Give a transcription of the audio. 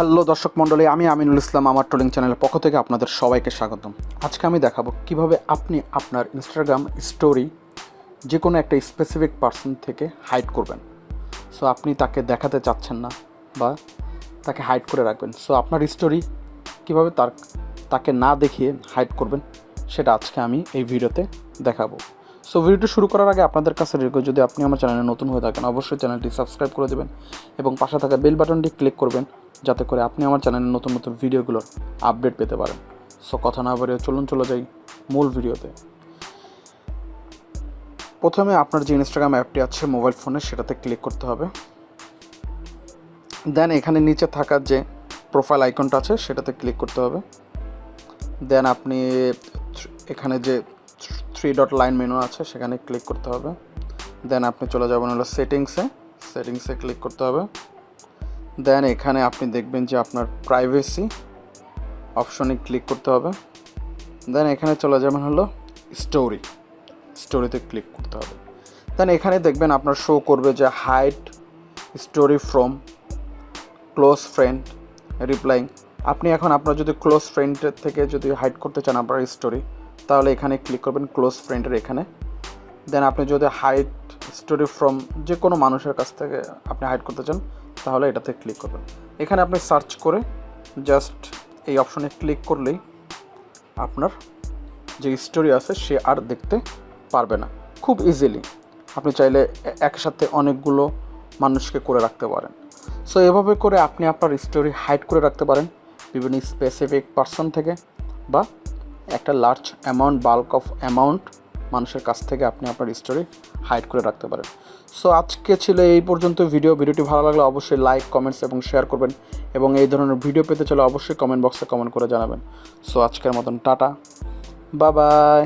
Hello দর্শক মণ্ডলী, আমি আমিনুল ইসলাম আমার ট্রোলিং চ্যানেলের পক্ষ থেকে আপনাদের সবাইকে স্বাগতম। আজকে আমি দেখাবো কিভাবে আপনি আপনার ইনস্টাগ্রাম স্টোরি যে কোনো একটা স্পেসিফিক পার্সন থেকে হাইড করবেন। সো আপনি তাকে দেখাতে চাচ্ছেন না বা তাকে হাইড করে রাখবেন। সো আপনার স্টোরি কীভাবে তাকে না দেখিয়ে হাইড করবেন সেটা আজকে আমি এই ভিডিওতে দেখাবো। সো ভিডিওটি শুরু করার আগে আপনাদের কাছে রিকোয়েস্ট, যদি আপনি আমার চ্যানেলে নতুন হয়ে থাকেন অবশ্যই চ্যানেলটি সাবস্ক্রাইব করে দেবেন এবং পাশে থাকা বেল বাটনটি ক্লিক করবেন যাতে করে আপনি আমার চ্যানেলের নতুন নতুন ভিডিওগুলোর আপডেট পেতে পারেন। সো কথা না বাড়িয়ে চলে যাই মূল ভিডিওতে। প্রথমে আপনার যে ইনস্টাগ্রাম অ্যাপটি আছে মোবাইল ফোনে সেটাতে ক্লিক করতে হবে। দেন এখানে নিচে থাকা যে প্রোফাইল আইকনটা আছে সেটাতে ক্লিক করতে হবে। দেন আপনি এখানে যে 3 ডট লাইন মেনু আছে সেখানে ক্লিক করতে হবে। দেন আপনি চলে যাবেন হলো সেটিংসে ক্লিক করতে হবে। দেন এখানে আপনি দেখবেন যে আপনার প্রাইভেসি অপশনে ক্লিক করতে হবে। দেন এখানে চলে যাবেন হলো স্টোরিতে ক্লিক করতে হবে। দেন এখানে দেখবেন আপনার শো করবে যে hide story from close friend replying. আপনি এখন আপনার যদি ক্লোজ ফ্রেন্ডের থেকে যদি হাইড করতে চান আপনার স্টোরি, তাহলে এখানে ক্লিক করবেন ক্লোজ ফ্রেন্ডের এখানে। দেন আপনি যদি হাইড স্টোরি ফ্রম যে কোনো মানুষের কাছ থেকে আপনি হাইড করতে চান তাহলে এটাতে ক্লিক করবেন। এখানে আপনি সার্চ করে জাস্ট এই অপশনে ক্লিক করলেই আপনার যে স্টোরি আছে সে আর দেখতে পারবে না। খুব ইজিলি আপনি চাইলে একসাথে অনেকগুলো মানুষকে করে রাখতে পারেন। সো এভাবে করে আপনি আপনার স্টোরি হাইড করে রাখতে পারেন বিভিন্ন স্পেসিফিক পার্সন থেকে বা একটা লার্জ বাল্ক অফ অ্যামাউন্ট মানুষের কাছ থেকে আপনি আপনার স্টোরি হাইড করে রাখতে পারেন। সো আজকে ছিল এই পর্যন্ত ভিডিওটি ভালো লাগলে অবশ্যই লাইক, কমেন্টস এবং শেয়ার করবেন এবং এই ধরনের ভিডিও পেতে চলে অবশ্যই কমেন্ট বক্সে কমেন্ট করে জানাবেন। সো আজকের মতন টাটা, বাই বাই।